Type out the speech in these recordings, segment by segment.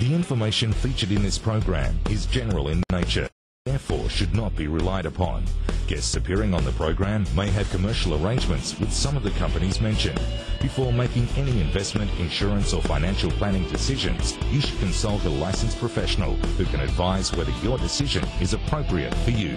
The information featured in this program is general in nature, therefore should not be relied upon. Guests appearing on the program may have commercial arrangements with some of the companies mentioned. Before making any investment, insurance or financial planning decisions, you should consult a licensed professional who can advise whether your decision is appropriate for you.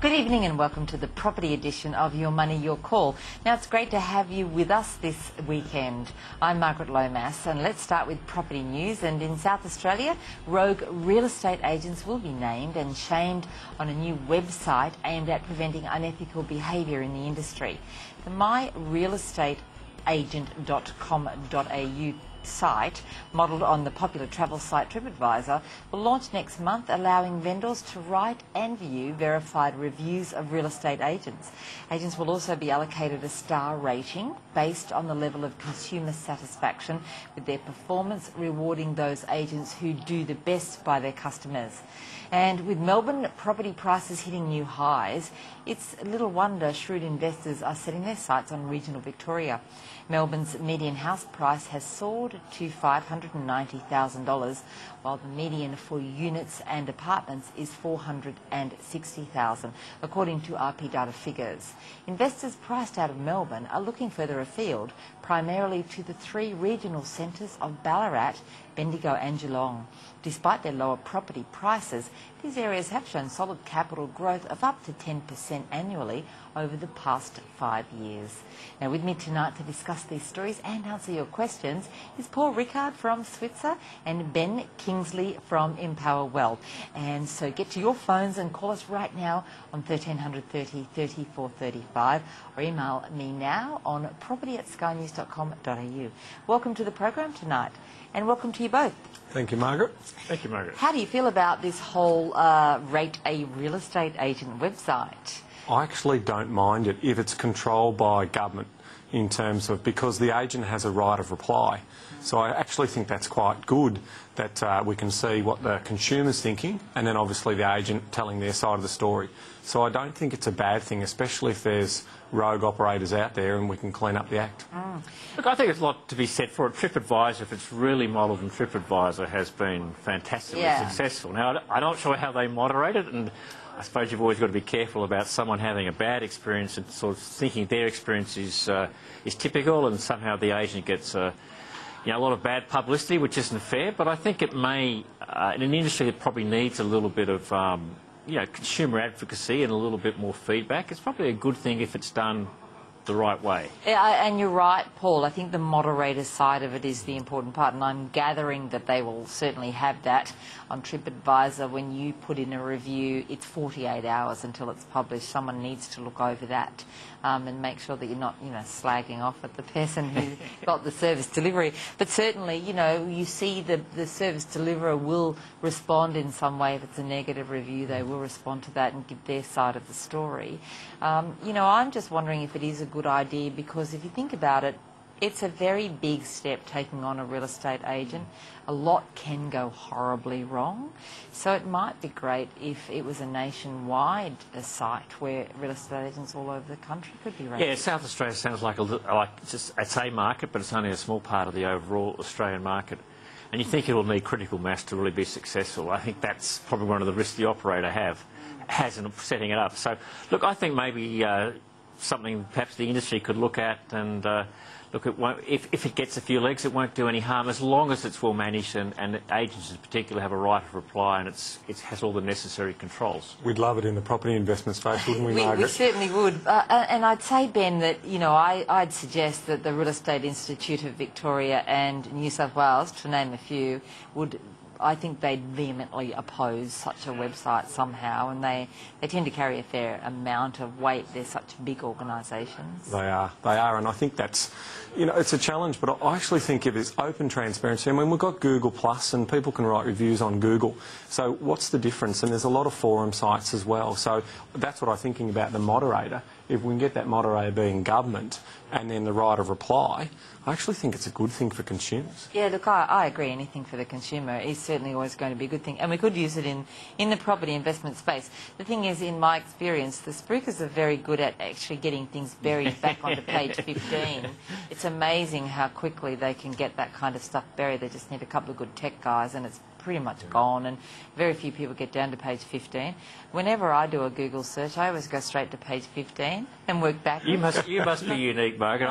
Good evening and welcome to the property edition of Your Money, Your Call. Now, it's great to have you with us this weekend. I'm Margaret Lomas, and let's start with property news. And in South Australia, rogue real estate agents will be named and shamed on a new website aimed at preventing unethical behaviour in the industry. The myrealestateagent.com.au site, modelled on the popular travel site TripAdvisor, will launch next month, allowing vendors to write and view verified reviews of real estate agents. Agents will also be allocated a star rating based on the level of consumer satisfaction with their performance, rewarding those agents who do the best by their customers. And with Melbourne property prices hitting new highs, it's little wonder shrewd investors are setting their sights on regional Victoria. Melbourne's median house price has soared to $590,000, while the median for units and apartments is $460,000, according to RP data figures. Investors priced out of Melbourne are looking further afield, primarily to the three regional centres of Ballarat, Bendigo and Geelong. Despite their lower property prices, these areas have shown solid capital growth of up to 10% annually over the past 5 years. Now, with me tonight to discuss these stories and answer your questions is Paul Rickard from Switzer and Ben Kingsley from Empower Wealth. And so get to your phones and call us right now on 1300 30 34 35 or email me now on property@skynews.com.au. Welcome to the program tonight, and welcome to you both. Thank you, Margaret. Thank you, Margaret. How do you feel about this whole rate a real estate agent website? I actually don't mind it if it's controlled by government in terms of, because the agent has a right of reply. So I actually think that's quite good that we can see what the consumer's thinking and then obviously the agent telling their side of the story. So I don't think it's a bad thing, especially if there's rogue operators out there and we can clean up the act. Look, I think there's a lot to be said for it. TripAdvisor, if it's really modelled on TripAdvisor, has been fantastically successful. Now, I'm not sure how they moderate it, and I suppose you've always got to be careful about someone having a bad experience and sort of thinking their experience is typical, and somehow the agent gets a lot of bad publicity, which isn't fair. But I think it may, in an industry that probably needs a little bit of consumer advocacy and a little bit more feedback, it's probably a good thing if it's done the right way. Yeah, and you're right, Paul. I think the moderator side of it is the important part, and I'm gathering that they will certainly have that on TripAdvisor. When you put in a review, it's 48 hours until it's published. Someone needs to look over that and make sure that you're not, slagging off at the person who got the service delivery. But certainly, you see the service deliverer will respond in some way. If it's a negative review, they will respond to that and give their side of the story. I'm just wondering if it is a good idea, because if you think about it, it's a very big step taking on a real estate agent. A lot can go horribly wrong. So it might be great if it was a nationwide site where real estate agents all over the country could be rated. Yeah, South Australia sounds like it's a market, but it's only a small part of the overall Australian market. And you think it'll need critical mass to really be successful. I think that's probably one of the risks the operator has in setting it up. So, look, I think maybe something perhaps the industry could look at, and look, if it gets a few legs, it won't do any harm as long as it's well managed, and agents in particular have a right of reply, and it has all the necessary controls. We'd love it in the property investment space, wouldn't we, Margaret? We certainly would. And I'd say, Ben, that I'd suggest that the Real Estate Institute of Victoria and New South Wales, to name a few, I think they'd vehemently oppose such a website somehow, and they tend to carry a fair amount of weight. They're such big organisations. They are, and I think that's, it's a challenge, but I actually think if it's open transparency, we've got Google Plus and people can write reviews on Google, so what's the difference? And there's a lot of forum sites as well, so that's what I'm thinking about the moderator. If we can get that moderator being government and then the right of reply, I actually think it's a good thing for consumers. Yeah, look, I agree. Anything for the consumer is certainly always going to be a good thing. And we could use it in the property investment space. The thing is, in my experience, the spruikers are very good at actually getting things buried back onto page 15. It's amazing how quickly they can get that kind of stuff buried. They just need a couple of good tech guys and it's pretty much gone, and very few people get down to page 15. Whenever I do a Google search, I always go straight to page 15 and work backwards. You must be unique, Margaret.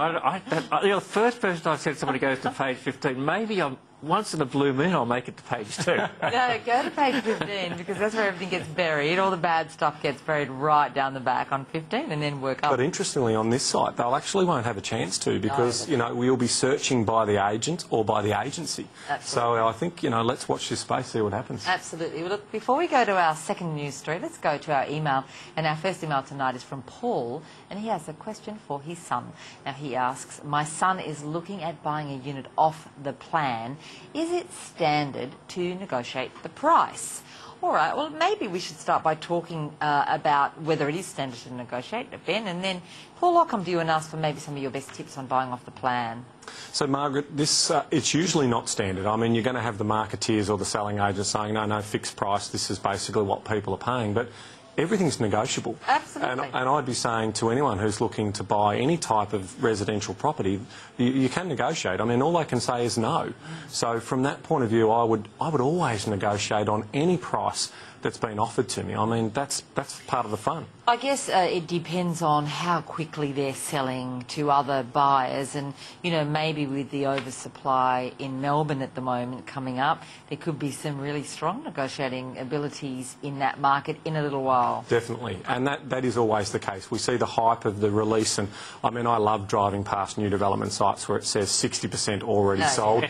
You're the first person I've said somebody goes to page 15. Maybe once in a blue moon I'll make it to page 2. No, go to page 15 because that's where everything gets buried. All the bad stuff gets buried right down the back on 15 and then work up. But interestingly, on this site, they'll actually won't have a chance to because, we'll be searching by the agent or by the agency. Absolutely. So I think, let's watch this space, see what happens. Absolutely. Well, look, before we go to our second news story, let's go to our email. And our first email tonight is from Paul, and he has a question for his son. Now, he asks, my son is looking at buying a unit off the plan. Is it standard to negotiate the price? All right, well, maybe we should start by talking about whether it is standard to negotiate, Ben, and then, Paul, I'll come to you and ask for maybe some of your best tips on buying off the plan. So, Margaret, it's usually not standard. I mean, you're going to have the marketeers or the selling agents saying, no, fixed price, this is basically what people are paying. But everything's negotiable. Absolutely. And I'd be saying to anyone who's looking to buy any type of residential property, you can negotiate. I mean, all they can say is no. So from that point of view, I would always negotiate on any price that's been offered to me. I mean, that's part of the fun. I guess it depends on how quickly they're selling to other buyers, and maybe with the oversupply in Melbourne at the moment coming up, there could be some really strong negotiating abilities in that market in a little while. Definitely, and that is always the case. We see the hype of the release, and I mean, I love driving past new development sites where it says 60% already sold.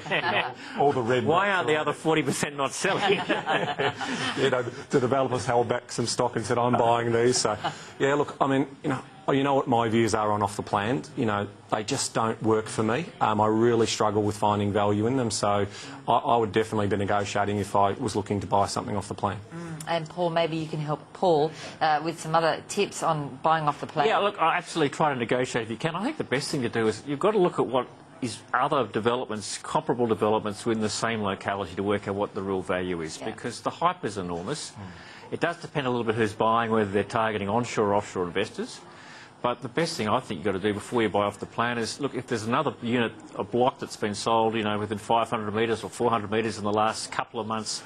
All the red. Why aren't the other 40% not selling? The developers held back some stock and said, I'm buying these. So, yeah, look, I mean, you know what my views are on off the plan. They just don't work for me. I really struggle with finding value in them. So I would definitely be negotiating if I was looking to buy something off the plan. And Paul, maybe you can help Paul with some other tips on buying off the plan. Yeah, look, I absolutely try to negotiate if you can. I think the best thing to do is you've got to look at what is other developments, comparable developments within the same locality to work out what the real value is, because the hype is enormous. It does depend a little bit who's buying, whether they're targeting onshore or offshore investors. But the best thing I think you've got to do before you buy off the plan is, look, if there's another unit, a block that's been sold, within 500 metres or 400 metres in the last couple of months,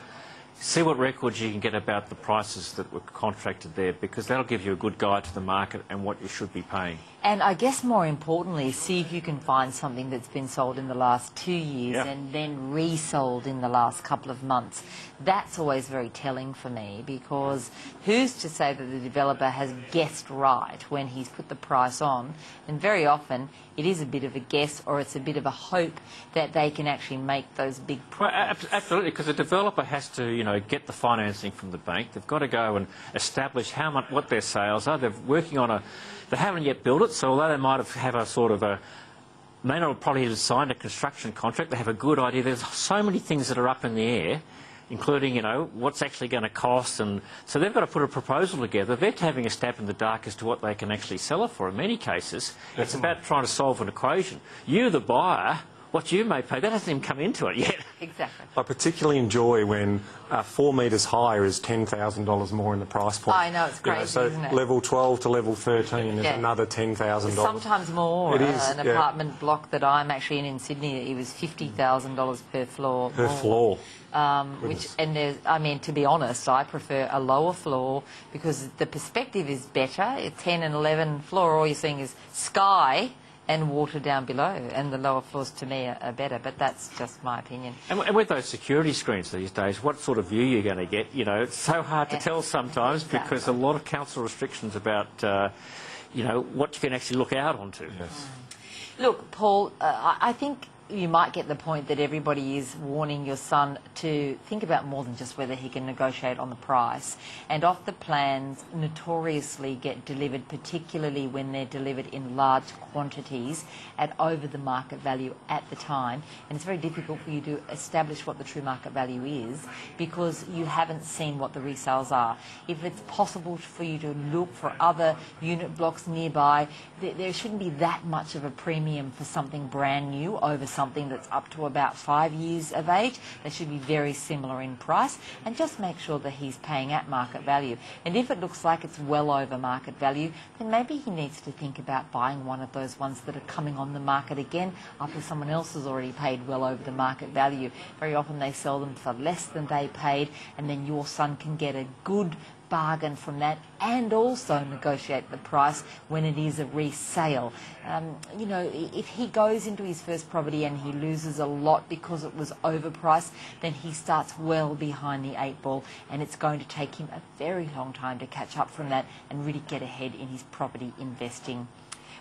see what records you can get about the prices that were contracted there, because that'll give you a good guide to the market and what you should be paying. And I guess more importantly, see if you can find something that's been sold in the last 2 years and then resold in the last couple of months. That's always very telling for me, because who's to say that the developer has guessed right when he's put the price on? And very often it is a bit of a guess, or it's a bit of a hope that they can actually make those big profits. Well, absolutely, because the developer has to, get the financing from the bank. They've got to go and establish what their sales are. They're working on they haven't yet built it, so although they might have a sort of may not have probably have signed a construction contract, they have a good idea. There's so many things that are up in the air, including, what's actually going to cost. And so they've got to put a proposal together. They're having a stab in the dark as to what they can actually sell it for. In many cases, it's about trying to solve an equation. You, the buyer, what you may pay, that hasn't even come into it yet. Exactly. I particularly enjoy when 4 metres higher is $10,000 more in the price point. I know, it's crazy, so isn't it? level 12 to level 13 is another $10,000. Sometimes more. It is, an apartment block that I'm actually in Sydney, it was $50,000 per floor. Per floor. To be honest, I prefer a lower floor because the perspective is better. 10 and 11 floor, all you're seeing is sky and water down below, and the lower floors to me are better, but that's just my opinion. And with those security screens these days, what sort of view you're going to get, it's so hard to tell sometimes because a lot of council restrictions about, what you can actually look out onto. Yes. Look, Paul, I think you might get the point that everybody is warning your son to think about more than just whether he can negotiate on the price. And off the plans notoriously get delivered, particularly when they're delivered in large quantities at over the market value at the time. And it's very difficult for you to establish what the true market value is because you haven't seen what the resales are. If it's possible for you to look for other unit blocks nearby, there shouldn't be that much of a premium for something brand new over something something that's up to about 5 years of age. They should be very similar in price, and just make sure that he's paying at market value. And if it looks like it's well over market value, then maybe he needs to think about buying one of those ones that are coming on the market again after someone else has already paid well over the market value. Very often they sell them for less than they paid, and then your son can get a good bargain from that and also negotiate the price when it is a resale. You know, if he goes into his first property and he loses a lot because it was overpriced, then he starts well behind the 8 ball, and it's going to take him a very long time to catch up from that and really get ahead in his property investing.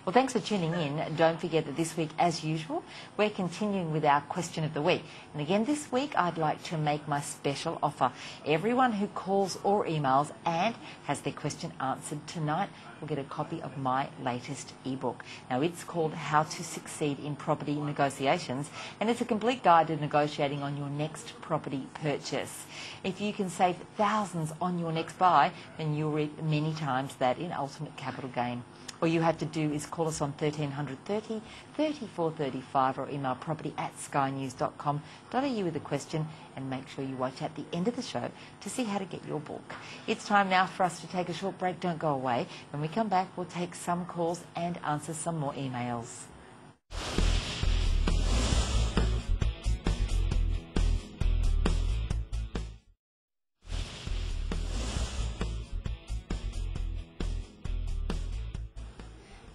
Well, thanks for tuning in. Don't forget that this week, as usual, we're continuing with our question of the week. And again, this week, I'd like to make my special offer. Everyone who calls or emails and has their question answered tonight will get a copy of my latest ebook. Now, it's called How to Succeed in Property Negotiations, and it's a complete guide to negotiating on your next property purchase. If you can save thousands on your next buy, then you'll reap many times that in ultimate capital gain. All you have to do is call us on 1300 30 34 35 or email property@skynews.com.au with a question, and make sure you watch at the end of the show to see how to get your book. It's time now for us to take a short break. Don't go away. When we come back, we'll take some calls and answer some more emails.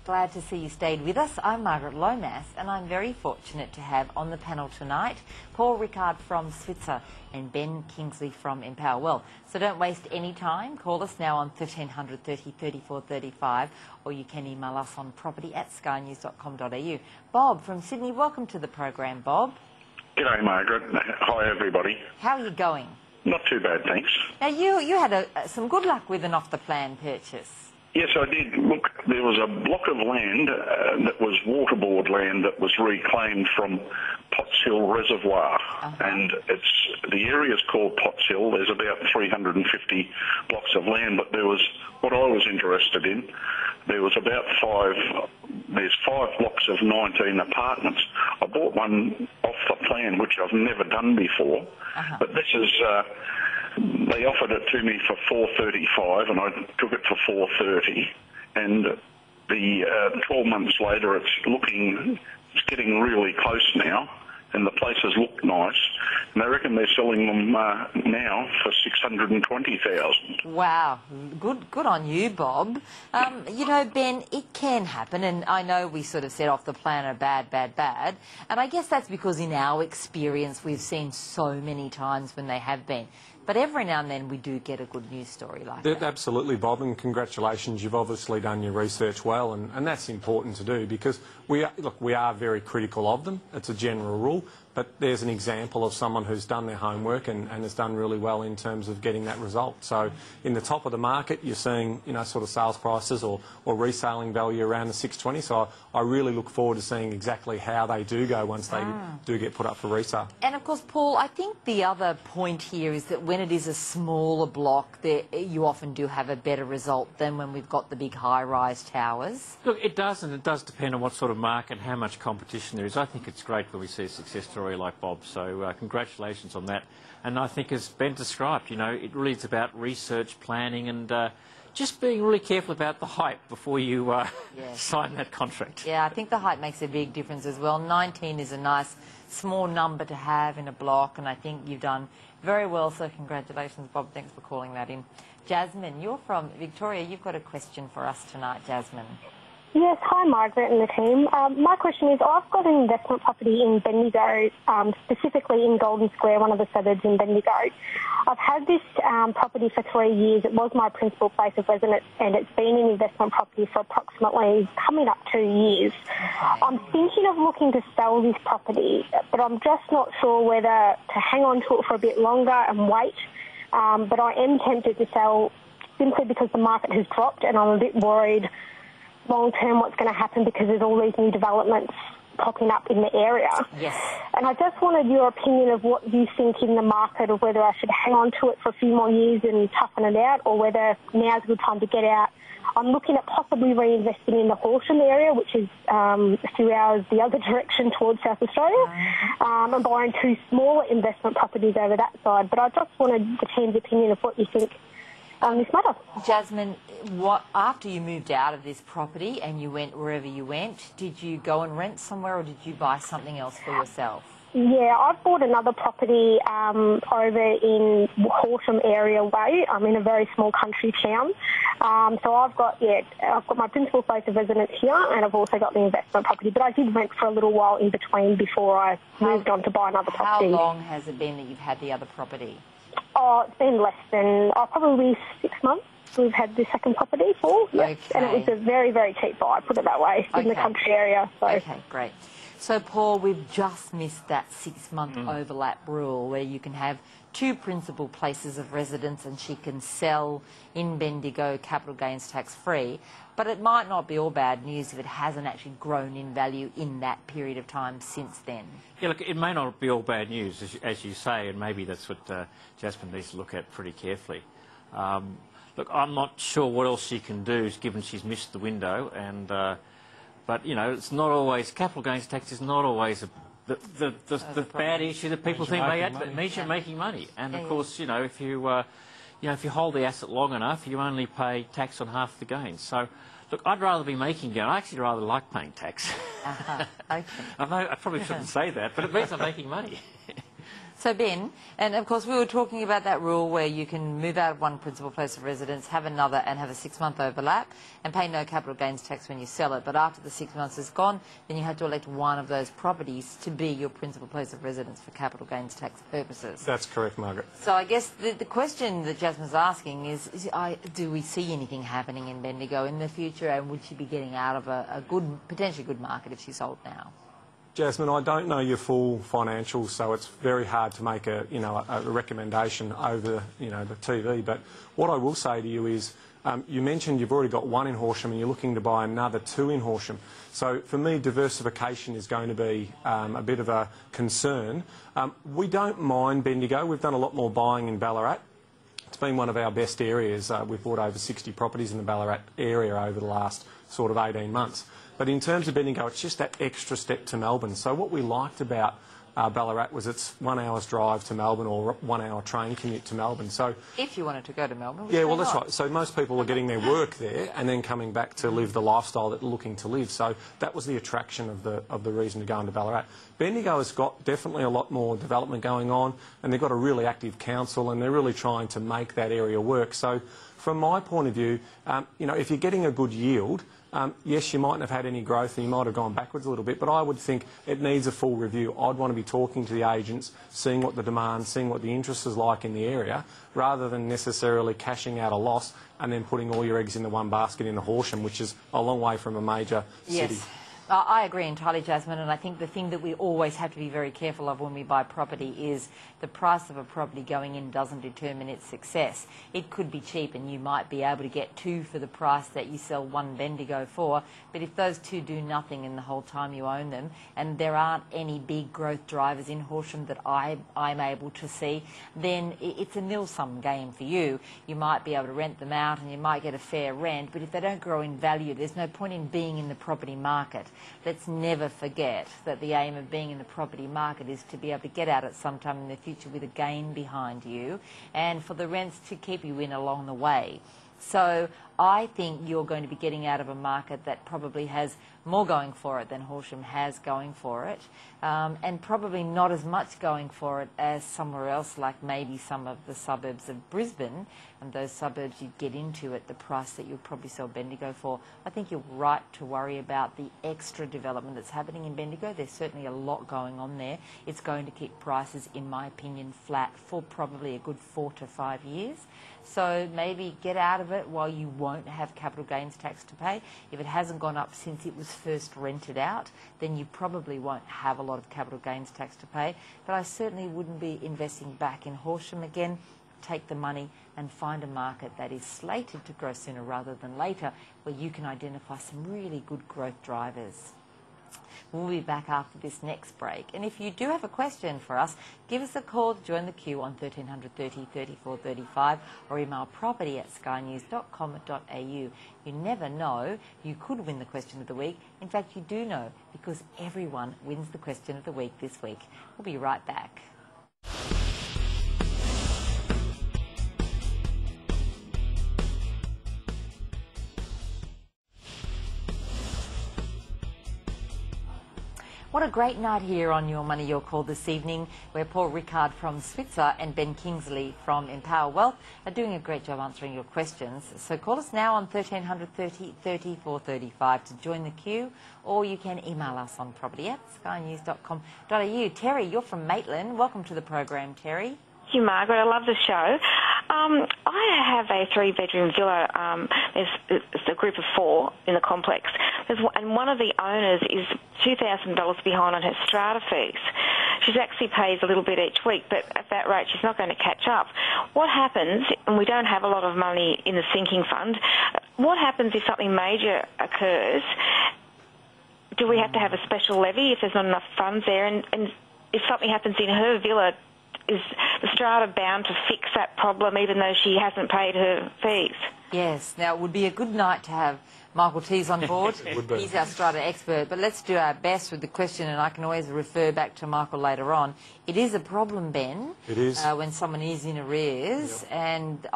Glad to see you stayed with us. I'm Margaret Lomas, and I'm very fortunate to have on the panel tonight Paul Rickard from Switzer and Ben Kingsley from Empower Well. So don't waste any time. Call us now on 1300 30 34 35, or you can email us on property@skynews.com.au. Bob from Sydney, welcome to the program, Bob. G'day, Margaret. Hi, everybody. How are you going? Not too bad, thanks. Now, you had some good luck with an off-the-plan purchase. Yes, I did. Look, there was a block of land that was waterboard land that was reclaimed from Potts Hill Reservoir. And the area's called Potts Hill. There's about 350 blocks of land, but there was, what I was interested in, there was about there's 5 blocks of 19 apartments. I bought one off the plan, which I've never done before, but this is... they offered it to me for $435, and I took it for $430. And the 12 months later, it's getting really close now, and the places look nice. And I reckon they're selling them now for $620,000. Wow, good on you, Bob. You know, Ben, it can happen, and I know we sort of set off the plan are bad, and I guess that's because in our experience we've seen so many times when they have been. But every now and then we do get a good news story like that. Absolutely, Bob, and congratulations. You've obviously done your research well, and that's important to do, because we are very critical of them. It's a general rule, but there's an example of someone who's done their homework and has done really well in terms of getting that result. So in the top of the market, you're seeing, you know, sort of sales prices or reselling value around the 620. So I really look forward to seeing exactly how they do go once they do get put up for resale. And of course, Paul, I think the other point here is that when it is a smaller block, you often do have a better result than when we've got the big high-rise towers. Look, it does, and it does depend on what sort of market and how much competition there is. I think it's great when we see a success story like Bob, so congratulations on that. And I think, as Ben described, you know, it really is about research, planning, and just being really careful about the height before you sign that contract. Yeah, I think the height makes a big difference as well. 19 is a nice small number to have in a block, and I think you've done very well, so congratulations, Bob. Thanks for calling that in. Jasmine, you're from Victoria. You've got a question for us tonight, Jasmine. Yes, hi Margaret and the team. My question is, I've got an investment property in Bendigo, specifically in Golden Square, one of the suburbs in Bendigo. I've had this property for 3 years. It was my principal place of residence, and it's been an investment property for approximately coming up 2 years. I'm thinking of looking to sell this property, but I'm just not sure whether to hang on to it for a bit longer and wait. But I am tempted to sell simply because the market has dropped, and I'm a bit worried long term what's going to happen, because there's all these new developments popping up in the area. Yes. And I just wanted your opinion of what you think in the market, of whether I should hang on to it for a few more years and toughen it out, or whether now's a good time to get out. I'm looking at possibly reinvesting in the Horsham area, which is a few hours the other direction towards South Australia, and buying 2 smaller investment properties over that side. But I just wanted the team's opinion of what you think on this matter. Jasmine, after you moved out of this property and you went wherever you went, did you go and rent somewhere, or did you buy something else for yourself? Yeah, I've bought another property over in Horsham area way. I'm in a very small country town. So I've got my principal place of residence here, and I've also got the investment property. But I did rent for a little while in between before I moved on to buy another property. How long has it been that you've had the other property? Oh, it's been less than, probably 6 months we've had the second property for. Yes. Okay. And it was a very, very cheap buy, put it that way, in the country area. So. Okay, great. So, Paul, we've just missed that 6-month overlap rule where you can have 2 principal places of residence and she can sell in Bendigo capital gains tax free. But it might not be all bad news if it hasn't actually grown in value in that period of time since then. Yeah, look, it may not be all bad news, as you say, and maybe that's what Jasmine needs to look at pretty carefully. Look, I'm not sure what else she can do, given she's missed the window, and but, you know, it's not always, capital gains tax is not always the bad issue that people think means you're making money. And, of course, you know, if you hold the asset long enough, you only pay tax on half the gains. So, look, I'd rather be making gain. I actually rather like paying tax. Okay. I probably shouldn't say that, but it means I'm making money. So, Ben, and of course we were talking about that rule where you can move out of one principal place of residence, have another and have a 6-month overlap and pay no capital gains tax when you sell it. But after the 6 months is gone, then you have to elect one of those properties to be your principal place of residence for capital gains tax purposes. That's correct, Margaret. So I guess the question that Jasmine's asking is do we see anything happening in Bendigo in the future, and would she be getting out of a potentially good market if she sold now? Jasmine, I don't know your full financials, so it's very hard to make a recommendation over the TV. But what I will say to you is, you mentioned you've already got 1 in Horsham and you're looking to buy another 2 in Horsham. So for me, diversification is going to be a bit of a concern. We don't mind Bendigo. We've done a lot more buying in Ballarat. It's been one of our best areas. We've bought over 60 properties in the Ballarat area over the last sort of 18 months. But in terms of Bendigo, it's just that extra step to Melbourne. So what we liked about Ballarat was it's 1 hour's drive to Melbourne, or 1 hour train commute to Melbourne. So if you wanted to go to Melbourne, yeah, well, that's right. So most people are getting their work there and then coming back to live the lifestyle that they're looking to live. So that was the attraction of the reason to go into Ballarat. Bendigo has got definitely a lot more development going on, and they've got a really active council, and they're really trying to make that area work. So from my point of view, if you're getting a good yield, yes, you mightn't have had any growth and you might have gone backwards a little bit, but I would think it needs a full review. I'd want to be talking to the agents, seeing what the demand, seeing what the interest is like in the area, rather than necessarily cashing out a loss and then putting all your eggs in the one basket in the Horsham, which is a long way from a major city. Yes. I agree entirely, Jasmine, and I think the thing that we always have to be very careful of when we buy property is the price of a property going in doesn't determine its success. It could be cheap and you might be able to get 2 for the price that you sell 1 Bendigo for, but if those 2 do nothing in the whole time you own them, and there aren't any big growth drivers in Horsham that I'm able to see, then it's a nil-sum game for you. You might be able to rent them out and you might get a fair rent, but if they don't grow in value, there's no point in being in the property market. Let's never forget that the aim of being in the property market is to be able to get out at some time in the future with a gain behind you, and for the rents to keep you in along the way. So I think you're going to be getting out of a market that probably has more going for it than Horsham has going for it, and probably not as much going for it as somewhere else, like maybe some of the suburbs of Brisbane, and those suburbs you get into at the price that you'll probably sell Bendigo for. I think you're right to worry about the extra development that's happening in Bendigo. There's certainly a lot going on there. It's going to keep prices, in my opinion, flat for probably a good 4 to 5 years. So maybe get out of it while you won't have capital gains tax to pay. If it hasn't gone up since it was first rented out, then you probably won't have a lot of capital gains tax to pay. But I certainly wouldn't be investing back in Horsham again. Take the money and find a market that is slated to grow sooner rather than later, where you can identify some really good growth drivers. We'll be back after this next break. And if you do have a question for us, give us a call to join the queue on 1300 30 34 35 or email property@skynews.com.au. You never know, you could win the question of the week. In fact, you do know, because everyone wins the question of the week this week. We'll be right back. What a great night here on Your Money, Your Call this evening, where Paul Rickard from Switzer and Ben Kingsley from Empower Wealth are doing a great job answering your questions. So call us now on 1300 30 34 35 to join the queue, or you can email us on property@skynews.com.au. Terry, you're from Maitland. Welcome to the program, Terry. Thank you, Margaret. I love the show. I have a 3-bedroom villa. It's a group of 4 in the complex. And one of the owners is $2,000 behind on her strata fees. She actually pays a little bit each week, but at that rate she's not going to catch up. What happens, and we don't have a lot of money in the sinking fund, what happens if something major occurs? Do we have to have a special levy if there's not enough funds there? And if something happens in her villa, is the strata bound to fix that problem even though she hasn't paid her fees? Yes. Now, it would be a good night to have Michael Tees on board. He's our strata expert. But let's do our best with the question, and I can always refer back to Michael later on. It is a problem, Ben. It is. When someone is in arrears, and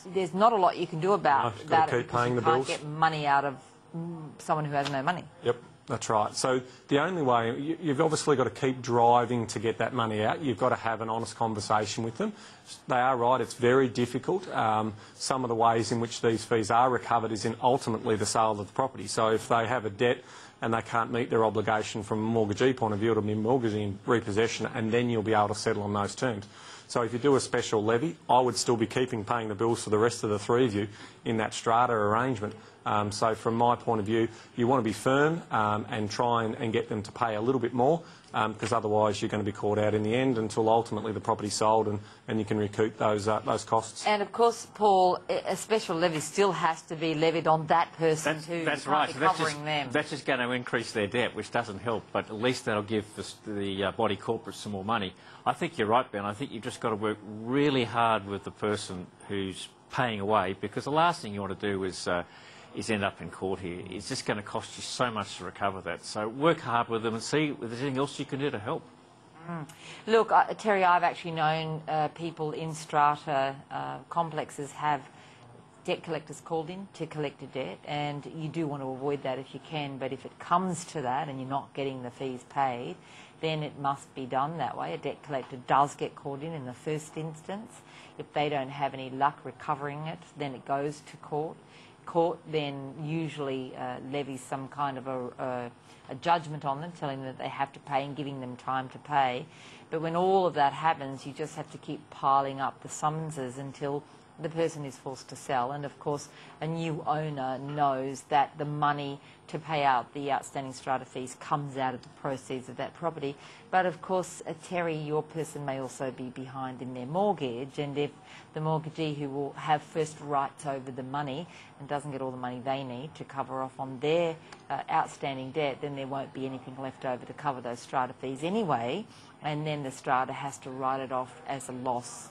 there's not a lot you can do about that. Keep paying the bills. You can't get money out of someone who has no money. Yep. That's right. So the only way, you've obviously got to keep driving to get that money out. You've got to have an honest conversation with them. They are right, it's very difficult. Some of the ways in which these fees are recovered is in ultimately the sale of the property. So if they have a debt and they can't meet their obligation from a mortgagee point of view, it'll be mortgagee in repossession, and then you'll be able to settle on those terms. So if you do a special levy, I would still be paying the bills for the rest of the 3 of you in that strata arrangement. So from my point of view, you want to be firm and try and get them to pay a little bit more, because otherwise you're going to be caught out in the end until ultimately the property's sold and you can recoup those costs. And of course, Paul, a special levy still has to be levied on that person who that's right. be covering them. That's just going to increase their debt, which doesn't help, but at least that'll give the body corporates some more money. I think you're right, Ben. I think you've just got to work really hard with the person who's paying away, because the last thing you want to do is end up in court here. It's just going to cost you so much to recover that. So work hard with them and see if there's anything else you can do to help. Look, Terry, I've actually known people in strata complexes have debt collectors called in to collect a debt, and you do want to avoid that if you can, but if it comes to that and you're not getting the fees paid, then it must be done that way. A debt collector does get called in the first instance. If they don't have any luck recovering it, then it goes to court. Court then usually levies some kind of a judgment on them, telling them that they have to pay and giving them time to pay. But when all of that happens, you just have to keep piling up the summonses until the person is forced to sell. And of course, a new owner knows that the money to pay out the outstanding strata fees comes out of the proceeds of that property. But of course, Terry, your person may also be behind in their mortgage, and if the mortgagee who will have first rights over the money and doesn't get all the money they need to cover off on their outstanding debt, then there won't be anything left over to cover those strata fees anyway, and then the strata has to write it off as a loss.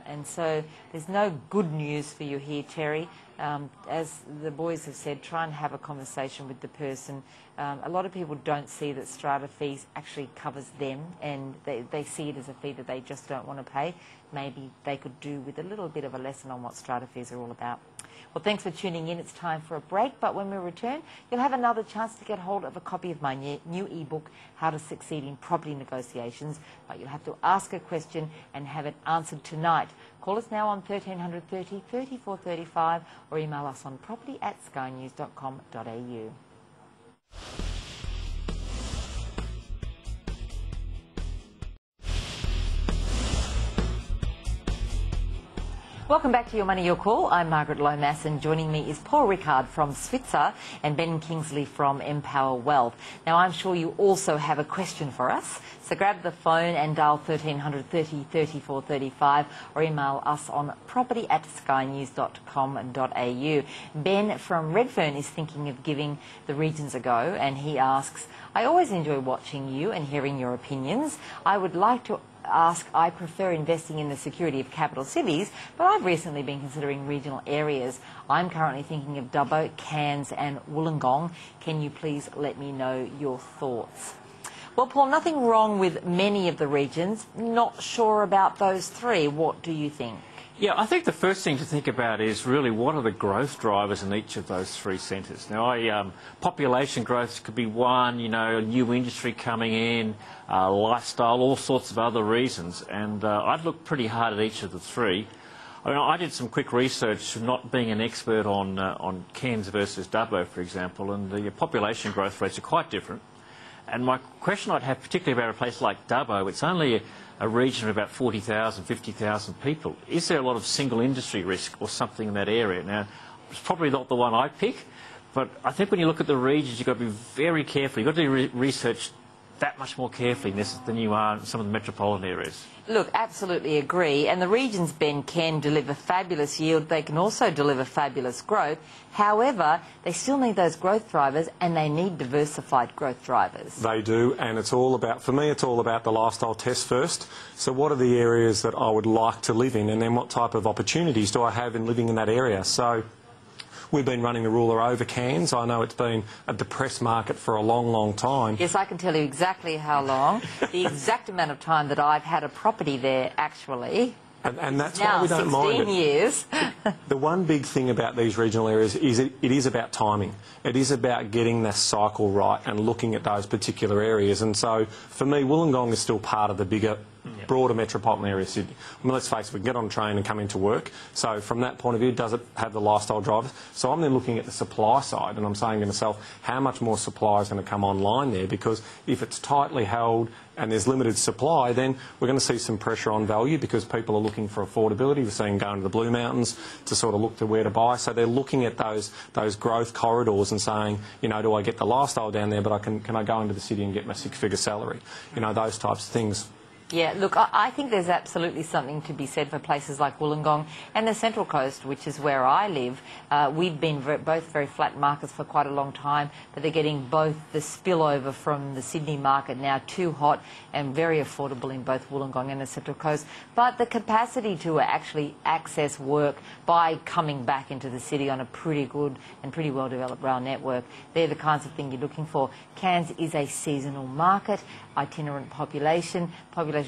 And so there's no good news for you here, Terry. As the boys have said, try and have a conversation with the person. A lot of people don't see that strata fees actually covers them, and they see it as a fee that they just don't want to pay. Maybe they could do with a little bit of a lesson on what strata fees are all about. Well, thanks for tuning in. It's time for a break, but when we return, you'll have another chance to get hold of a copy of my new ebook, How to Succeed in Property Negotiations, but you'll have to ask a question and have it answered tonight. Call us now on 1300 30 34 35 or email us on property@skynews.com.au. Welcome back to Your Money, Your Call. I'm Margaret Lomas, and joining me is Paul Rickard from Switzer and Ben Kingsley from Empower Wealth. Now, I'm sure you also have a question for us, so grab the phone and dial 1300 30 34 35 or email us on property@skynews.com.au. Ben from Redfern is thinking of giving the regions a go, and he asks, I always enjoy watching you and hearing your opinions. I would like to ask, I prefer investing in the security of capital cities, but I've recently been considering regional areas. I'm currently thinking of Dubbo, Cairns and Wollongong. Can you please let me know your thoughts? Well, Paul, nothing wrong with many of the regions. Not sure about those three. What do you think? Yeah, I think the first thing to think about is really what are the growth drivers in each of those three centres. Now, population growth could be one, you know, a new industry coming in, lifestyle, all sorts of other reasons. And I'd look pretty hard at each of the three. I mean, I did some quick research, not being an expert on Cairns versus Dubbo, for example, and the population growth rates are quite different. And my question I'd have, particularly about a place like Dubbo, it's only a region of about 40,000, 50,000 people. Is there a lot of single industry risk or something in that area? Now, it's probably not the one I pick, but I think when you look at the regions, you've got to be very careful. You've got to do research that much more carefully than you are in some of the metropolitan areas. Look, absolutely agree. And the regions, Ben, can deliver fabulous yield. They can also deliver fabulous growth. However, they still need those growth drivers, and they need diversified growth drivers. They do, and it's all about, for me, it's all about the lifestyle test first. So what are the areas that I would like to live in, and then what type of opportunities do I have in living in that area? So we've been running the ruler over Cairns. I know it's been a depressed market for a long, long time. Yes, I can tell you exactly how long. The exact amount of time that I've had a property there, actually. And that's why we don't mind it. 16 years. The one big thing about these regional areas is it is about timing. It is about getting the cycle right and looking at those particular areas. And so, for me, Wollongong is still part of the bigger, broader metropolitan area of Sydney. I mean, let's face it, we can get on a train and come into work. So from that point of view, does it have the lifestyle drivers? So I'm then looking at the supply side, and I'm saying to myself, how much more supply is going to come online there? Because if it's tightly held and there's limited supply, then we're going to see some pressure on value because people are looking for affordability. We're seeing going to the Blue Mountains to sort of look to where to buy. So they're looking at those growth corridors and saying, you know, do I get the lifestyle down there, but can I go into the city and get my six-figure salary? You know, those types of things. Yeah, look, I think there's absolutely something to be said for places like Wollongong and the Central Coast, which is where I live. We've been both very flat markets for quite a long time, but they're getting both the spillover from the Sydney market now too hot and very affordable in both Wollongong and the Central Coast. But the capacity to actually access work by coming back into the city on a pretty good and pretty well-developed rail network, they're the kinds of thing you're looking for. Cairns is a seasonal market, itinerant population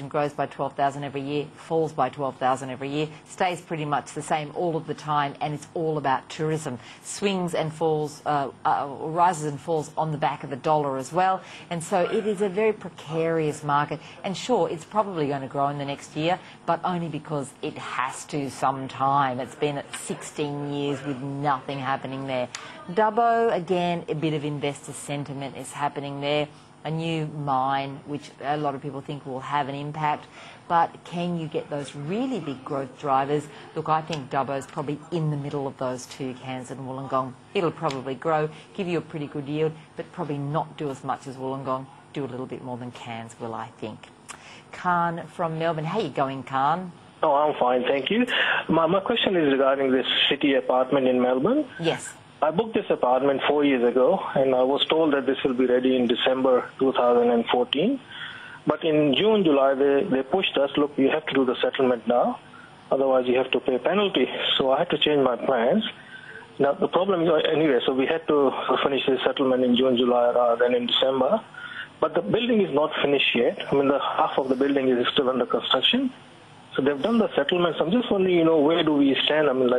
grows by 12,000 every year, falls by 12,000 every year, stays pretty much the same all of the time, and it's all about tourism. Swings and falls, rises and falls on the back of the dollar as well, and so it is a very precarious market. And sure, it's probably going to grow in the next year, but only because it has to sometime. It's been at 16 years with nothing happening there. Dubbo, again, a bit of investor sentiment is happening there. A new mine, which a lot of people think will have an impact, but can you get those really big growth drivers? Look, I think Dubbo's probably in the middle of those two, Cairns and Wollongong. It'll probably grow, give you a pretty good yield, but probably not do as much as Wollongong, do a little bit more than Cairns will, I think. Khan from Melbourne. How you going, Khan? Oh, I'm fine, thank you. My question is regarding this city apartment in Melbourne. Yes. I booked this apartment 4 years ago, and I was told that this will be ready in December 2014. But in June, July, they pushed us, look, you have to do the settlement now, otherwise you have to pay a penalty. So I had to change my plans. Now, the problem is, anyway, so we had to finish the settlement in June, July, rather than in December. But the building is not finished yet. I mean, the half of the building is still under construction. So they've done the settlements. I'm just wondering, you know, where do we stand? I mean,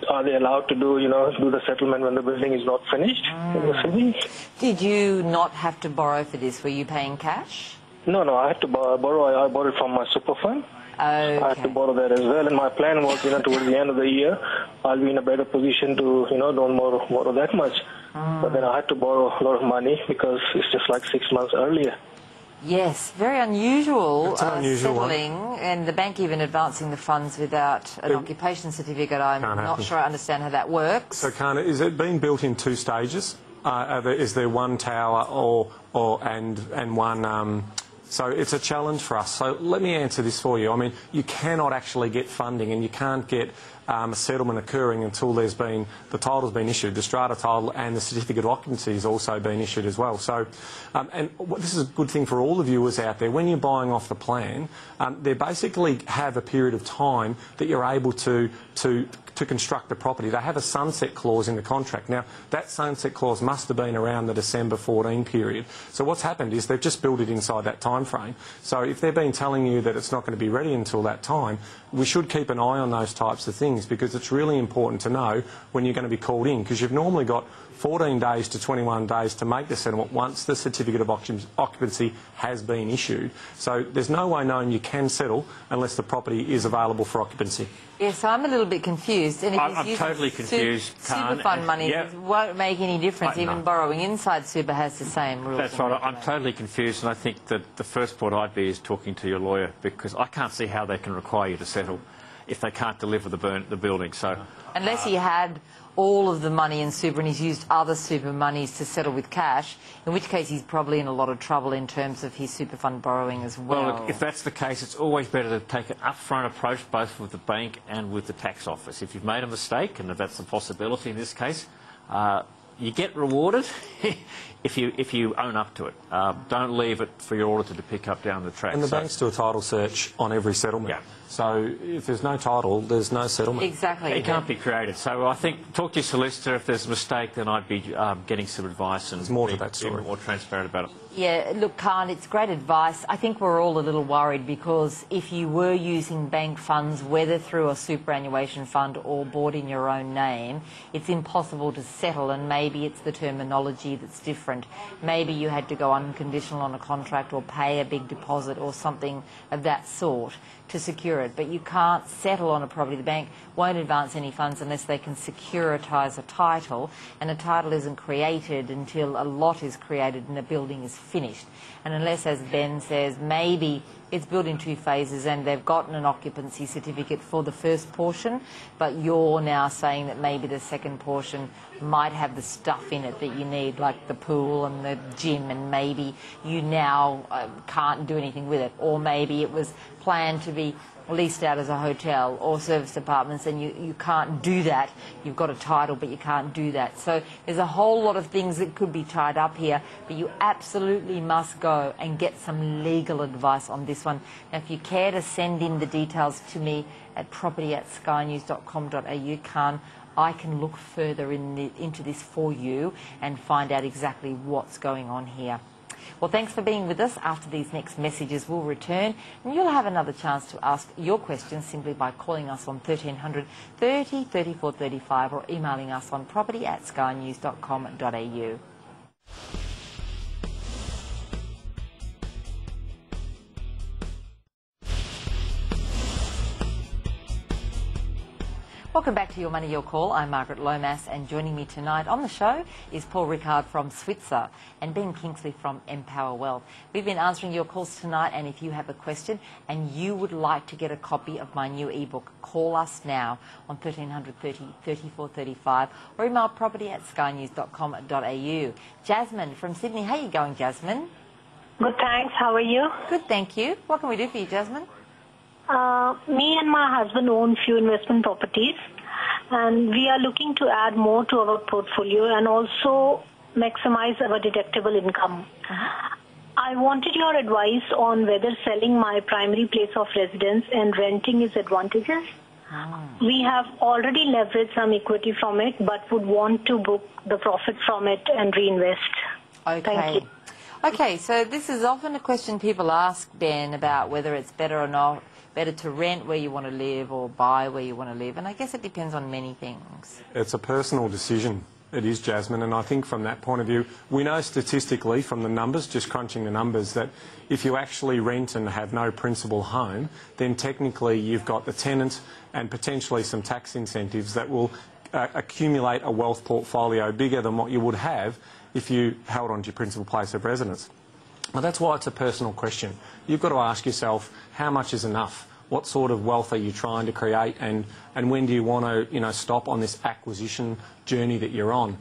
are they allowed to do the settlement when the building is not finished in the city? Did you not have to borrow for this? Were you paying cash? No, I had to borrow. I borrowed from my super fund. Okay. I had to borrow that as well. And my plan was, towards the end of the year, I'll be in a better position to, don't borrow that much. But then I had to borrow a lot of money because it's just like 6 months earlier. Yes, very unusual, It's an unusual settling, and the bank even advancing the funds without an occupation certificate. I'm not sure I understand how that works. So, Kana, is it being built in 2 stages? Is there one tower and one... So it's a challenge for us. So let me answer this for you. I mean, you cannot actually get funding and you can't get a settlement occurring until the title's been issued, the strata title, and the certificate of occupancy has also been issued as well. So, this is a good thing for all the viewers out there. When you're buying off the plan, they basically have a period of time that you're able to construct the property. They have a sunset clause in the contract. Now, that sunset clause must have been around the December 14 period. So what's happened is they've just built it inside that time frame. So if they've been telling you that it's not going to be ready until that time, we should keep an eye on those types of things, because it's really important to know when you're going to be called in, because you've normally got 14 days to 21 days to make the settlement once the certificate of occupancy has been issued. So there's no way knowing you can settle unless the property is available for occupancy. Yes, so I'm a little bit confused. And if I'm totally confused, Super fund money won't make any difference. Even borrowing inside super has the same rules. That's right. I'm totally confused, and I think that the first point I'd be is talking to your lawyer, because I can't see how they can require you to settle if they can't deliver the building. So unless he had all of the money in super and he's used other super monies to settle with cash, in which case he's probably in a lot of trouble in terms of his super fund borrowing as well. Well, look, if that's the case, it's always better to take an upfront approach both with the bank and with the tax office. If you've made a mistake, and if that's a possibility in this case, you get rewarded if you own up to it. Don't leave it for your auditor to pick up down the track. And the banks do a title search on every settlement. Yeah. So if there's no title, there's no settlement. Exactly. It can't be created. So I think talk to your solicitor. If there's a mistake, then I'd be getting some advice and there's more to that story. Be more transparent about it. Yeah, look, Khan, it's great advice. I think we're all a little worried, because if you were using bank funds, whether through a superannuation fund or bought in your own name, it's impossible to settle, and maybe it's the terminology that's different. Maybe you had to go unconditional on a contract or pay a big deposit or something of that sort to secure it, but you can't settle on a property. The bank won't advance any funds unless they can securitise a title, and a title isn't created until a lot is created and a building is finished. And unless, as Ben says, maybe it's built in 2 phases and they've gotten an occupancy certificate for the first portion, but you're now saying that maybe the second portion might have the stuff in it that you need, like the pool and the gym, and maybe you now can't do anything with it, or maybe it was planned to be leased out as a hotel or serviced apartments, and you can't do that. You've got a title, but you can't do that. So there's a whole lot of things that could be tied up here, but you absolutely must go and get some legal advice on this one. Now, if you care to send in the details to me at property@skynews.com.au, Khan, I can look further into this for you and find out exactly what's going on here. Well, thanks for being with us. After these next messages, we'll return, and you'll have another chance to ask your questions simply by calling us on 1300 30 34 35 or emailing us on property@skynews.com.au. Welcome back to Your Money, Your Call. I'm Margaret Lomas, and joining me tonight on the show is Paul Rickard from Switzer and Ben Kingsley from Empower Wealth. We've been answering your calls tonight, and if you have a question and you would like to get a copy of my new ebook, call us now on 1300 30 34 35 or email property@skynews.com.au. Jasmine from Sydney. How are you going, Jasmine? Good, thanks. How are you? Good, thank you. What can we do for you, Jasmine? Me and my husband own few investment properties, and we are looking to add more to our portfolio and also maximize our deductible income. I wanted your advice on whether selling my primary place of residence and renting is advantageous. We have already leveraged some equity from it, but would want to book the profit from it and reinvest. Okay. Thank you. Okay, so this is often a question people ask, Ben, about whether it's better or not, better to rent where you want to live or buy where you want to live, and I guess it depends on many things. It's a personal decision. It is, Jasmine, and I think from that point of view, we know statistically from the numbers, just crunching the numbers, that if you actually rent and have no principal home, then technically you've got the tenant and potentially some tax incentives that will accumulate a wealth portfolio bigger than what you would have if you held on to your principal place of residence. Well, that's why it's a personal question. You've got to ask yourself, how much is enough? What sort of wealth are you trying to create, and when do you want to, stop on this acquisition journey that you're on?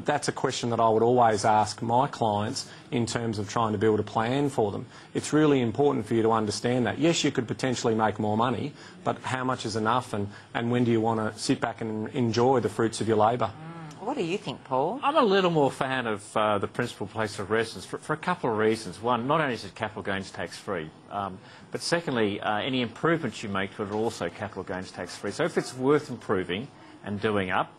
That's a question that I would always ask my clients in terms of trying to build a plan for them. It's really important for you to understand that. Yes, you could potentially make more money, but how much is enough, and when do you want to sit back and enjoy the fruits of your labour? What do you think, Paul? I'm a little more fan of the principal place of residence for a couple of reasons. One, not only is it capital gains tax-free, but secondly, any improvements you make to it are also capital gains tax-free. So if it's worth improving and doing up,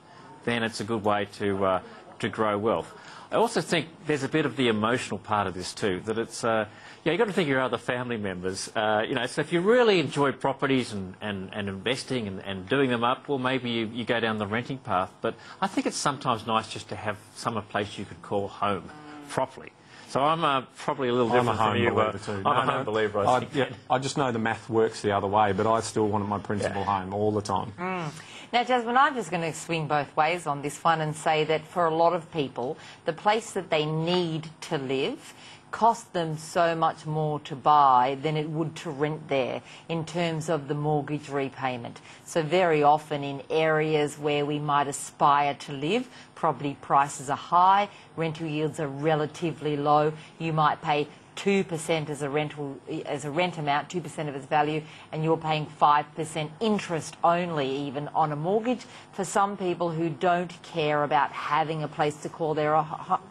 then it's a good way to grow wealth. I also think there's a bit of the emotional part of this too, that it's, you've got to think of your other family members. So if you really enjoy properties and investing and doing them up, well, maybe you go down the renting path. But I think it's sometimes nice just to have a place you could call home properly. So I'm probably a little different from you. I'm a home believer, I think. I just know the math works the other way, but I still want my principal home all the time. Now, Jasmine, I'm just going to swing both ways on this one and say that for a lot of people, the place that they need to live costs them so much more to buy than it would to rent there in terms of the mortgage repayment. So very often in areas where we might aspire to live, property prices are high, rental yields are relatively low. You might pay 2% as a rent amount, 2% of its value, and you're paying 5% interest only even on a mortgage. For some people who don't care about having a place to call their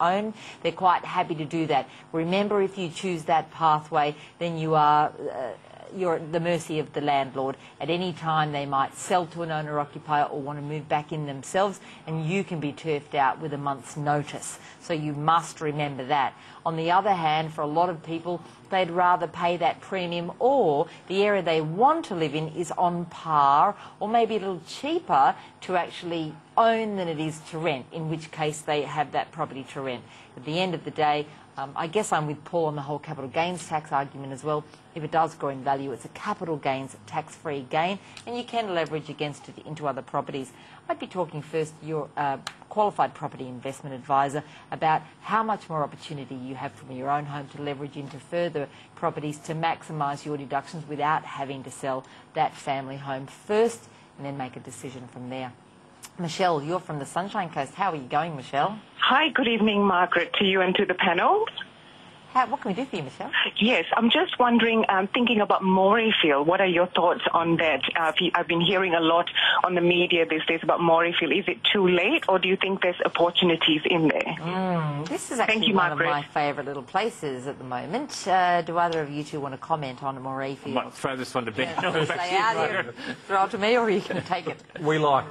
own, they're quite happy to do that. Remember, if you choose that pathway, then you are you're at the mercy of the landlord. At any time they might sell to an owner-occupier or want to move back in themselves, and you can be turfed out with a month's notice. So you must remember that. On the other hand, for a lot of people, they'd rather pay that premium, or the area they want to live in is on par or maybe a little cheaper to actually own than it is to rent, in which case they have that property to rent. At the end of the day, I guess I'm with Paul on the whole capital gains tax argument as well. If it does grow in value, it's a capital gains tax-free gain, and you can leverage against it into other properties. I'd be talking first to your qualified property investment advisor about how much more opportunity you have from your own home to leverage into further properties to maximise your deductions without having to sell that family home first and then make a decision from there. Michelle, you're from the Sunshine Coast. How are you going, Michelle? Hi, good evening, Margaret, to you and to the panel. What can we do for you, Michelle? Yes, I'm just wondering, thinking about Morayfield, what are your thoughts on that? I've been hearing a lot on the media these days about Morayfield. Is it too late, or do you think there's opportunities in there? This is actually one of my favourite little places at the moment. Do either of you two want to comment on Morayfield? I might throw this one to Ben. Throw it to me, or you can take it. We like...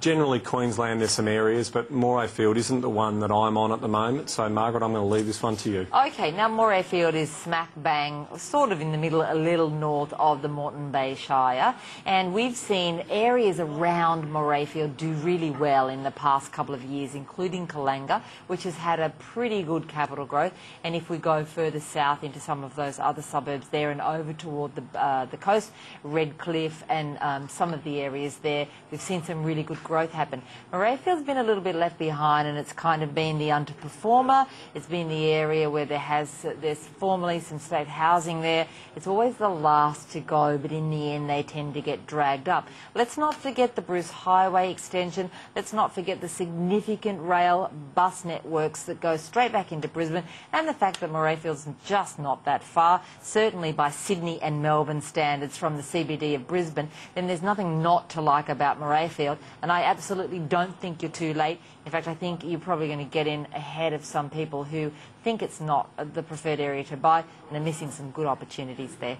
Generally, Queensland, there's some areas, but Morayfield isn't the one that I'm on at the moment. So, Margaret, I'm going to leave this one to you. OK, now Morayfield is smack bang, sort of in the middle, a little north of the Moreton Bay Shire. And we've seen areas around Morayfield do really well in the past couple of years, including Kalanga, which has had a pretty good capital growth. And if we go further south into some of those other suburbs there and over toward the coast, Redcliffe and some of the areas there, we've seen some really good growth happen. Morayfield's been a little bit left behind, and it's kind of been the underperformer. It's been the area where there's formerly some state housing there. It's always the last to go, but in the end they tend to get dragged up. Let's not forget the Bruce Highway extension. Let's not forget the significant rail bus networks that go straight back into Brisbane, and the fact that Morayfield's just not that far, certainly by Sydney and Melbourne standards from the CBD of Brisbane. Then there's nothing not to like about Morayfield, and I absolutely don't think you're too late. In fact, I think you're probably going to get in ahead of some people who think it's not the preferred area to buy and are missing some good opportunities there.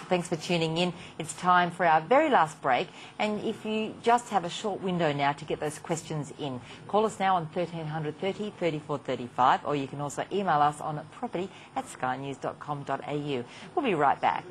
Thanks for tuning in. It's time for our very last break, and if you just have a short window now to get those questions in, call us now on 1300 30 34 35, or you can also email us on property@skynews.com.au. We'll be right back.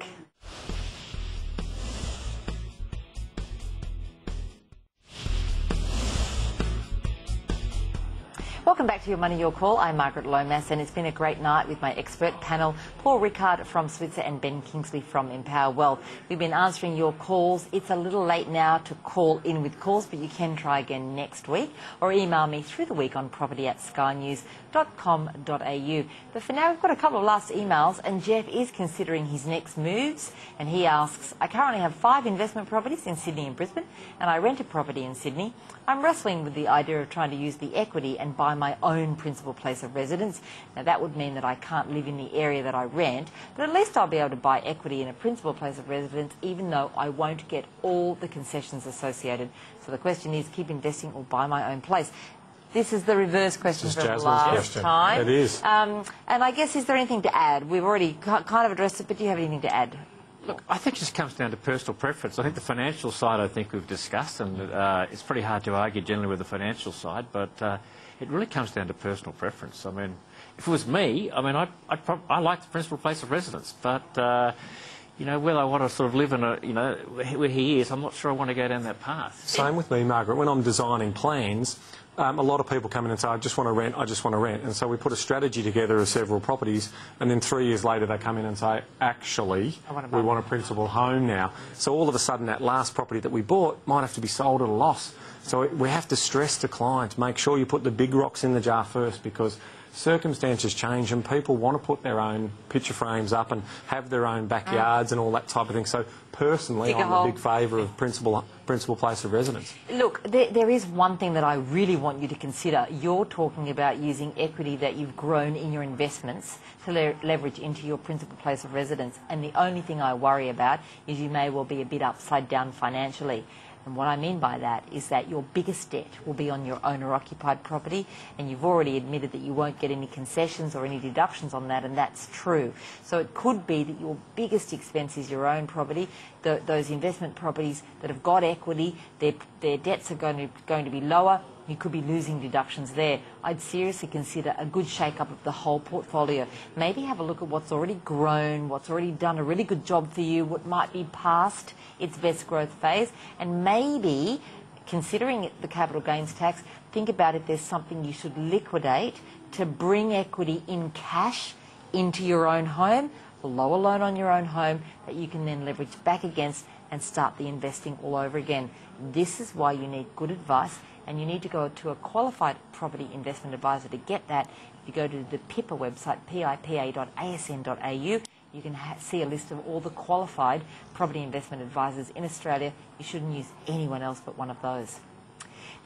Welcome back to Your Money, Your Call. I'm Margaret Lomas, and it's been a great night with my expert panel, Paul Rickard from Switzer and Ben Kingsley from Empower Wealth. We've been answering your calls. It's a little late now to call in with calls, but you can try again next week or email me through the week on property@skynews.com.au. But for now, we've got a couple of last emails, and Jeff is considering his next moves, and he asks, I currently have 5 investment properties in Sydney and Brisbane, and I rent a property in Sydney. I'm wrestling with the idea of trying to use the equity and buy my own principal place of residence. Now, that would mean that I can't live in the area that I rent, but at least I'll be able to buy equity in a principal place of residence, even though I won't get all the concessions associated. So the question is, keep investing or buy my own place? This is the reverse question from last time. It is. And I guess, is there anything to add? We've already kind of addressed it, but do you have anything to add? Look, I think it just comes down to personal preference. I think the financial side, I think we've discussed, and it's pretty hard to argue generally with the financial side, but it really comes down to personal preference. I mean, if it was me, I mean, I like the principal place of residence, but you know, whether I want to sort of live in a, you know, where he is, I'm not sure I want to go down that path. Same with me, Margaret. When I'm designing plans, a lot of people come in and say, I just want to rent, I just want to rent. And so we put a strategy together of several properties, and then 3 years later they come in and say, actually, we want a principal home now. So all of a sudden that last property that we bought might have to be sold at a loss. So we have to stress to clients, make sure you put the big rocks in the jar first, because circumstances change and people want to put their own picture frames up and have their own backyards and all that type of thing. So personally, I'm a big favour of principal place of residence. Look, there is one thing that I really want you to consider. You're talking about using equity that you've grown in your investments to leverage into your principal place of residence. And the only thing I worry about is you may well be a bit upside down financially. And what I mean by that is that your biggest debt will be on your owner-occupied property, and you've already admitted that you won't get any concessions or any deductions on that, and that's true. So it could be that your biggest expense is your own property. Those investment properties that have got equity, their debts are going to be lower. You could be losing deductions there. I'd seriously consider a good shake-up of the whole portfolio. Maybe have a look at what's already grown, what's already done a really good job for you, what might be past its best growth phase, and maybe, considering the capital gains tax, think about if there's something you should liquidate to bring equity in cash into your own home, a lower loan on your own home that you can then leverage back against and start the investing all over again. This is why you need good advice, and you need to go to a qualified property investment advisor to get that. If you go to the PIPA website, pipa.asn.au, you can see a list of all the qualified property investment advisors in Australia. You shouldn't use anyone else but one of those.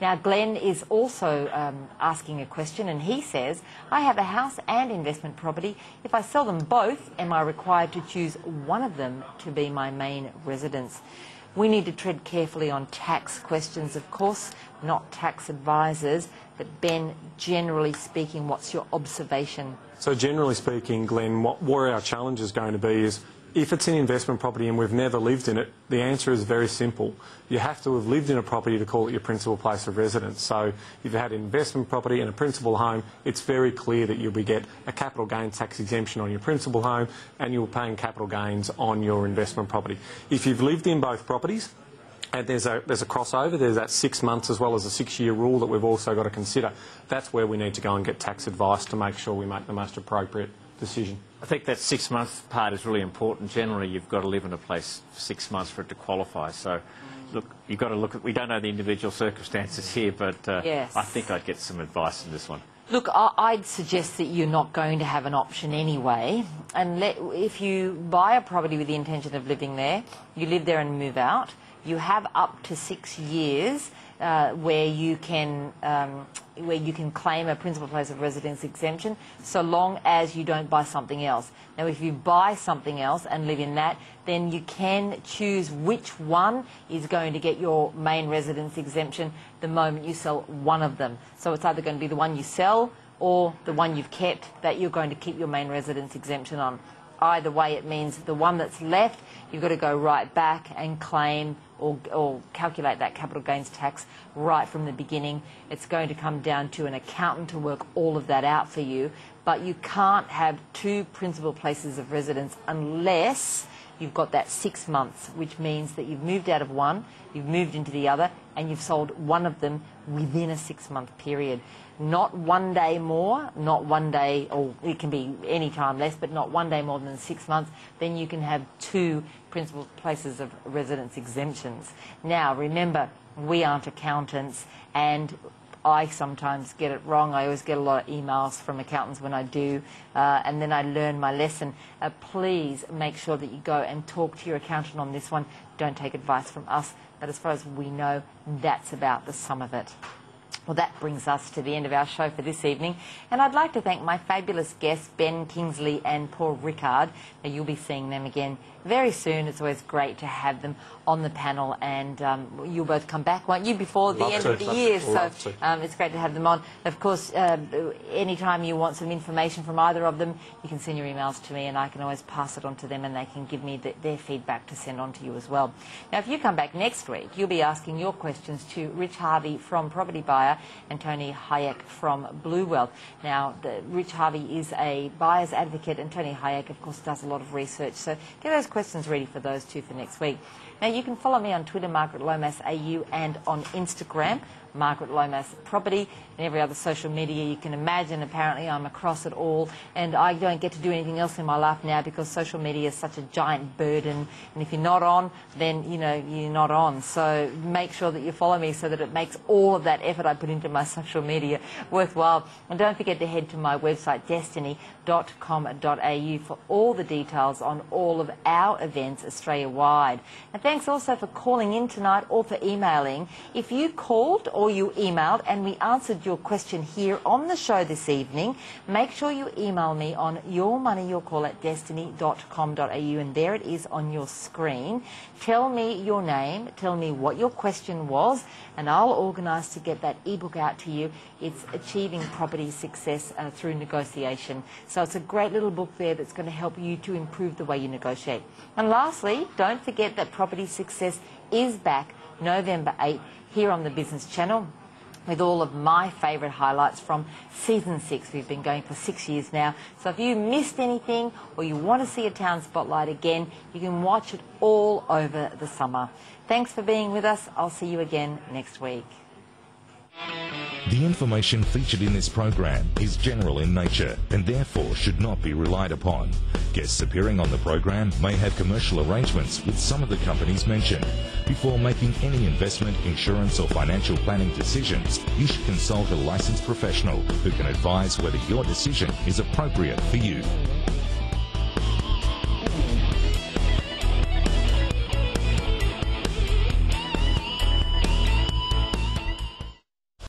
Now, Glenn is also asking a question, and he says, I have a house and investment property. If I sell them both, am I required to choose one of them to be my main residence? We need to tread carefully on tax questions, of course, not tax advisors. But Ben, generally speaking, what's your observation? So generally speaking, Glenn, where our challenge is going to be is, if it's an investment property and we've never lived in it, the answer is very simple. You have to have lived in a property to call it your principal place of residence. So if you had an investment property and a principal home, it's very clear that you'll get a capital gains tax exemption on your principal home, and you're paying capital gains on your investment property. If you've lived in both properties, and there's a crossover, there's that 6 months as well as a 6-year rule that we've also got to consider. That's where we need to go and get tax advice to make sure we make the most appropriate decision. I think that 6 month part is really important. Generally, you've got to live in a place for 6 months for it to qualify. So, look, you've got to look at, we don't know the individual circumstances here, but yes. I think I'd get some advice in this one. Look, I'd suggest that you're not going to have an option anyway. And if you buy a property with the intention of living there, you live there and move out, you have up to 6 years where you can claim a principal place of residence exemption, so long as you don't buy something else. Now, if you buy something else and live in that, then you can choose which one is going to get your main residence exemption the moment you sell one of them. So it's either going to be the one you sell or the one you've kept that you're going to keep your main residence exemption on. Either way, it means the one that's left, you've got to go right back and claim or calculate that capital gains tax right from the beginning. It's going to come down to an accountant to work all of that out for you. But you can't have two principal places of residence unless you've got that 6 months, which means that you've moved out of one, you've moved into the other, and you've sold one of them within a 6-month period. Not 1 day more, not 1 day, or it can be any time less, but not 1 day more than 6 months. Then you can have two principal places of residence exemptions. Now, remember, we aren't accountants, and I sometimes get it wrong. I always get a lot of emails from accountants when I do, and then I learn my lesson. Please make sure that you go and talk to your accountant on this one. Don't take advice from us, but as far as we know, that's about the sum of it. Well, that brings us to the end of our show for this evening, and I'd like to thank my fabulous guests, Ben Kingsley and Paul Rickard. Now, you'll be seeing them again very soon. It's always great to have them on the panel, and you'll both come back, won't you, before the end of the year? So it's great to have them on. Of course, anytime you want some information from either of them, you can send your emails to me, and I can always pass it on to them, and they can give me their feedback to send on to you as well. Now, if you come back next week, you'll be asking your questions to Rich Harvey from Property Buyer and Tony Hayek from Blue Wealth. Now, Rich Harvey is a buyer's advocate, and Tony Hayek, of course, does a lot of research. So get those questions ready for those two for next week. Now, you can follow me on Twitter, Margaret Lomas AU, and on Instagram, Margaret Lomas Property, and every other social media you can imagine. Apparently, I'm across it all, and I don't get to do anything else in my life now because social media is such a giant burden, and if you're not on, then, you know, you're not on. So make sure that you follow me so that it makes all of that effort I put into my social media worthwhile. And don't forget to head to my website, destiny.com.au, for all the details on all of our events Australia-wide. And thanks also for calling in tonight or for emailing. If you called or you emailed and we answered your question here on the show this evening, make sure you email me on yourmoneyyourcall@destiny.com.au, and there it is on your screen. Tell me your name, tell me what your question was, and I'll organise to get that ebook out to you. It's Achieving Property Success Through Negotiation. So it's a great little book there that's going to help you to improve the way you negotiate. And lastly, don't forget that Property Success is back November 8th here on the Business Channel, with all of my favourite highlights from Season 6. We've been going for 6 years now. So if you missed anything or you want to see a town spotlight again, you can watch it all over the summer. Thanks for being with us. I'll see you again next week. The information featured in this program is general in nature and therefore should not be relied upon. Guests appearing on the program may have commercial arrangements with some of the companies mentioned. Before making any investment, insurance or financial planning decisions, you should consult a licensed professional who can advise whether your decision is appropriate for you.